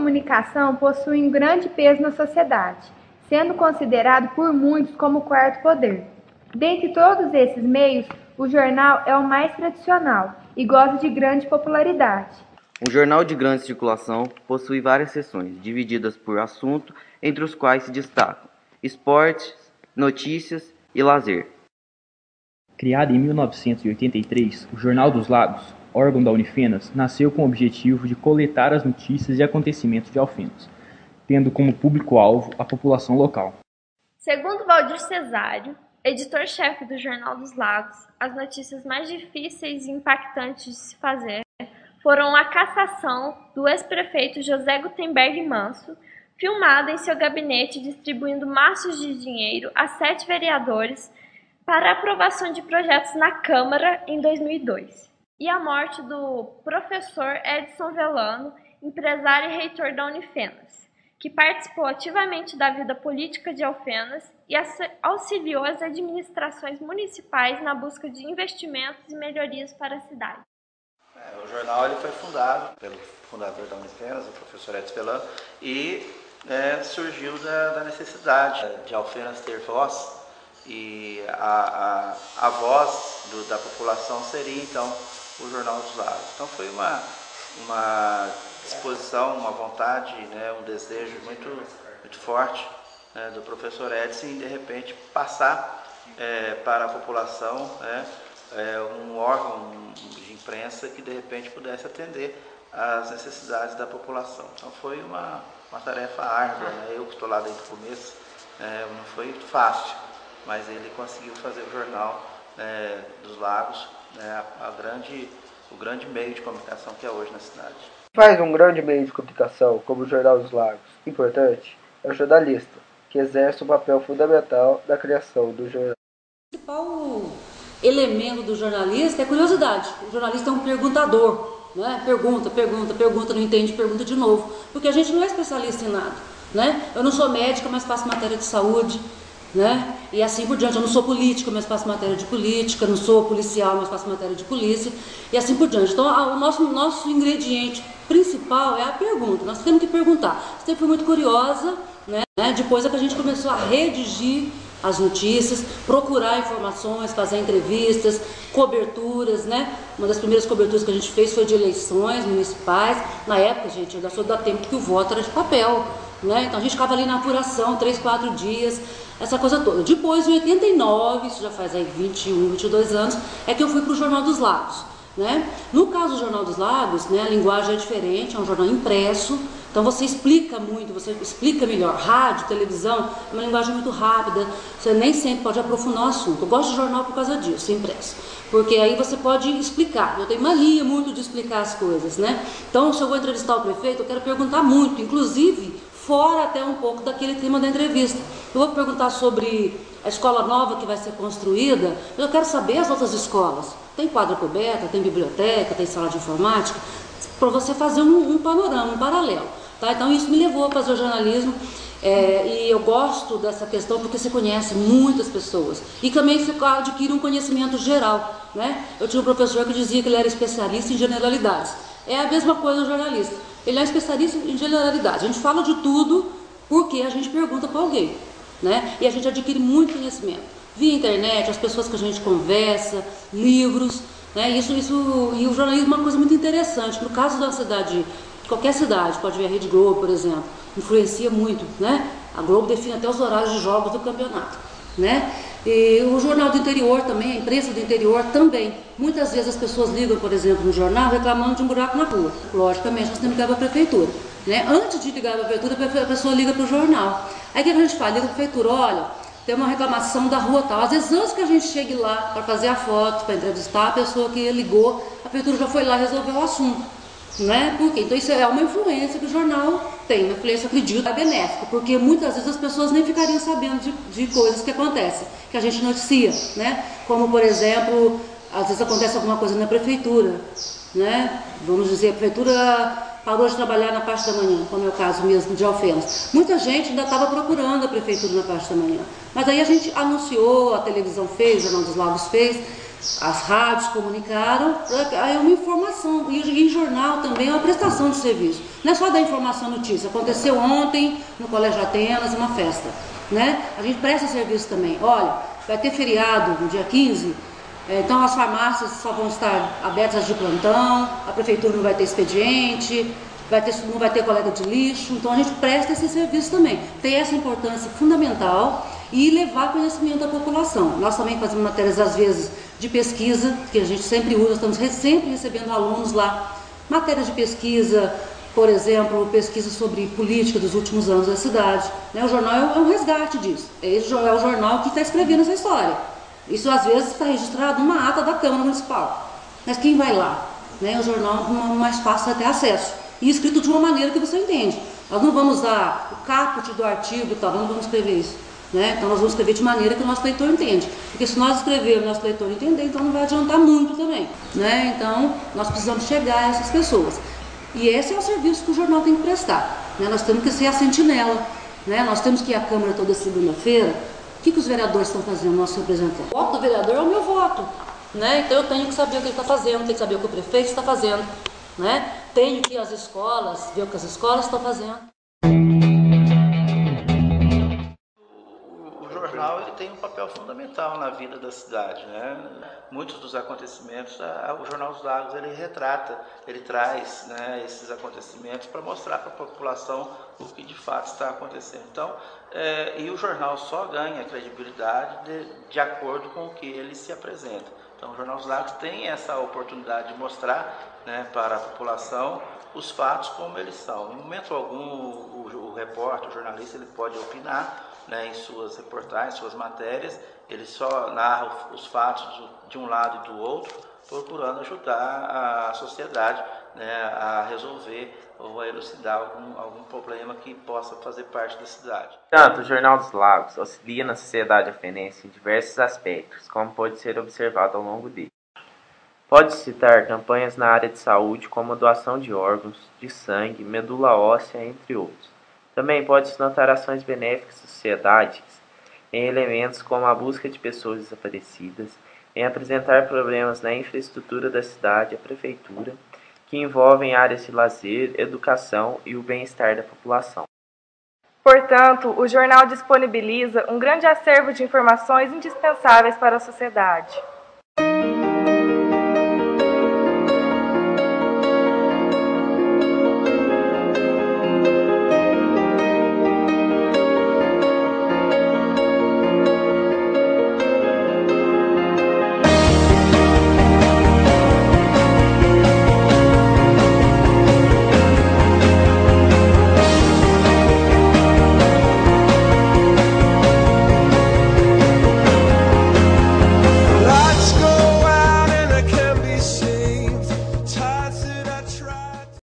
comunicação possuem um grande peso na sociedade, sendo considerado por muitos como o quarto poder. Dentre todos esses meios, o jornal é o mais tradicional e goza de grande popularidade. Um jornal de grande circulação possui várias seções, divididas por assunto, entre os quais se destacam esportes, notícias e lazer. Criado em 1983, o Jornal dos Lagos, órgão da Unifenas, nasceu com o objetivo de coletar as notícias e acontecimentos de Alfenas, tendo como público-alvo a população local. Segundo Valdir Cesário, editor-chefe do Jornal dos Lagos, as notícias mais difíceis e impactantes de se fazer foram a cassação do ex-prefeito José Gutenberg Manso, filmada em seu gabinete distribuindo maços de dinheiro a 7 vereadores para aprovação de projetos na Câmara em 2002. E a morte do professor Edson Velano, empresário e reitor da Unifenas, que participou ativamente da vida política de Alfenas e auxiliou as administrações municipais na busca de investimentos e melhorias para a cidade. O jornal ele foi fundado pelo fundador da Unifenas, o professor Edson Velano, e surgiu da necessidade de Alfenas ter voz, e a voz da população seria então o Jornal dos Lagos. Então foi uma disposição, uma vontade, um desejo muito forte do professor Edson em de repente passar para a população um órgão de imprensa que de repente pudesse atender às necessidades da população. Então foi uma tarefa árdua, eu que estou lá desde o começo, não foi fácil, mas ele conseguiu fazer o Jornal dos Lagos, o grande meio de comunicação que é hoje na cidade. Faz um grande meio de comunicação, como o Jornal dos Lagos, importante, é o jornalista, que exerce um papel fundamental na criação do jornal. O principal elemento do jornalista é a curiosidade. O jornalista é um perguntador, pergunta, não entende, pergunta de novo, porque a gente não é especialista em nada, Eu não sou médica, mas faço matéria de saúde, E assim por diante. Eu não sou política, mas faço matéria de política, não sou policial, mas faço matéria de polícia, e assim por diante. Então, o nosso ingrediente principal é a pergunta. Nós temos que perguntar. Sempre fui muito curiosa, Depois é que a gente começou a redigir as notícias, procurar informações, fazer entrevistas, coberturas, Uma das primeiras coberturas que a gente fez foi de eleições municipais. Na época, gente, ainda sou da tempo que o voto era de papel, Então a gente ficava ali na apuração 3, 4 dias, essa coisa toda. Depois, em 89, isso já faz aí 21, 22 anos, é que eu fui para o Jornal dos Lagos, No caso do Jornal dos Lagos, a linguagem é diferente, é um jornal impresso, então você explica muito, você explica melhor. Rádio, televisão, é uma linguagem muito rápida, você nem sempre pode aprofundar o assunto. Eu gosto de jornal por causa disso, impresso, porque aí você pode explicar. Eu tenho mania muito de explicar as coisas, Então, se eu vou entrevistar o prefeito, eu quero perguntar muito, inclusive fora até um pouco daquele tema da entrevista. Eu vou perguntar sobre a escola nova que vai ser construída, eu quero saber as outras escolas. Tem quadra coberta, tem biblioteca, tem sala de informática, para você fazer um panorama, um paralelo. Então isso me levou a fazer o jornalismo, e eu gosto dessa questão porque você conhece muitas pessoas e também você adquire um conhecimento geral, Eu tinha um professor que dizia que ele era especialista em generalidades. É a mesma coisa do jornalista, ele é especialista em generalidades. A gente fala de tudo porque a gente pergunta para alguém, E a gente adquire muito conhecimento via internet, as pessoas que a gente conversa, livros, e o jornalismo é uma coisa muito interessante. No caso da cidade, qualquer cidade, pode ver a Rede Globo, por exemplo, influencia muito, A Globo define até os horários de jogos do campeonato, E o jornal do interior também, a imprensa do interior também. Muitas vezes as pessoas ligam, por exemplo, no jornal, reclamando de um buraco na rua. Logicamente, nós temos que ligar para a prefeitura, Antes de ligar para a prefeitura, a pessoa liga para o jornal. Aí o que a gente faz? Liga para a prefeitura, olha, tem uma reclamação da rua tal. Às vezes, antes que a gente chegue lá para fazer a foto, para entrevistar a pessoa que ligou, a prefeitura já foi lá e resolveu o assunto. Por quê? Então isso é uma influência que o jornal tem, uma influência, acredito, é benéfica, porque muitas vezes as pessoas nem ficariam sabendo de coisas que acontecem, que a gente noticia, Como, por exemplo, às vezes acontece alguma coisa na prefeitura, Vamos dizer, a prefeitura parou de trabalhar na parte da manhã, como é o caso mesmo de Alfenas. Muita gente ainda estava procurando a prefeitura na parte da manhã, mas aí a gente anunciou, a televisão fez, o Jornal dos Lagos fez, as rádios comunicaram, é uma informação, e jornal também é uma prestação de serviço. Não é só dar informação, notícia. Aconteceu ontem no Colégio Atenas, uma festa, né? A gente presta serviço também. Olha, vai ter feriado no dia 15, então as farmácias só vão estar abertas de plantão, a prefeitura não vai ter expediente, não vai ter coleta de lixo, então a gente presta esse serviço também. Tem essa importância fundamental e levar conhecimento à população. Nós também fazemos matérias, às vezes, de pesquisa, que a gente sempre usa, estamos sempre recebendo alunos lá. Matérias de pesquisa, por exemplo, pesquisa sobre política dos últimos anos da cidade. Né? O jornal é um resgate disso. É o jornal que está escrevendo essa história. Isso, às vezes, está registrado numa ata da Câmara Municipal. Mas quem vai lá? Né? O jornal mais fácil de ter acesso. E escrito de uma maneira que você entende. Nós não vamos usar o caput do artigo e tal, nós não vamos escrever isso. Né? Então nós vamos escrever de maneira que o nosso leitor entende. Porque se nós escrevermos e o nosso leitor entender, então não vai adiantar muito também. Né? Então nós precisamos chegar a essas pessoas. E esse é o serviço que o jornal tem que prestar. Né? Nós temos que ser a sentinela. Né? Nós temos que ir à Câmara toda segunda-feira. O que os vereadores estão fazendo, nossos representantes? O voto do vereador é o meu voto. Né? Então eu tenho que saber o que ele está fazendo, tenho que saber o que o prefeito está fazendo. Né? Tenho que ir às escolas, ver o que as escolas estão fazendo. O jornal ele tem um papel fundamental na vida da cidade, né? Muitos dos acontecimentos, o Jornal dos Lagos ele retrata, ele traz, né, esses acontecimentos para mostrar para a população o que de fato está acontecendo. Então, e o jornal só ganha credibilidade de acordo com o que ele se apresenta. Então, o Jornal dos Lagos tem essa oportunidade de mostrar, né, para a população os fatos como eles são. Em momento algum, o repórter, o jornalista, ele pode opinar, né, em suas reportagens, suas matérias, ele só narra os fatos de um lado e do outro, procurando ajudar a sociedade, né, a resolver ou a elucidar algum problema que possa fazer parte da cidade. Portanto, o Jornal dos Lagos auxilia na sociedade afenense em diversos aspectos, como pode ser observado ao longo dele. Pode citar campanhas na área de saúde, como a doação de órgãos, de sangue, medula óssea, entre outros. Também pode-se notar ações benéficas à sociedade em elementos como a busca de pessoas desaparecidas, em apresentar problemas na infraestrutura da cidade à prefeitura, que envolvem áreas de lazer, educação e o bem-estar da população. Portanto, o jornal disponibiliza um grande acervo de informações indispensáveis para a sociedade.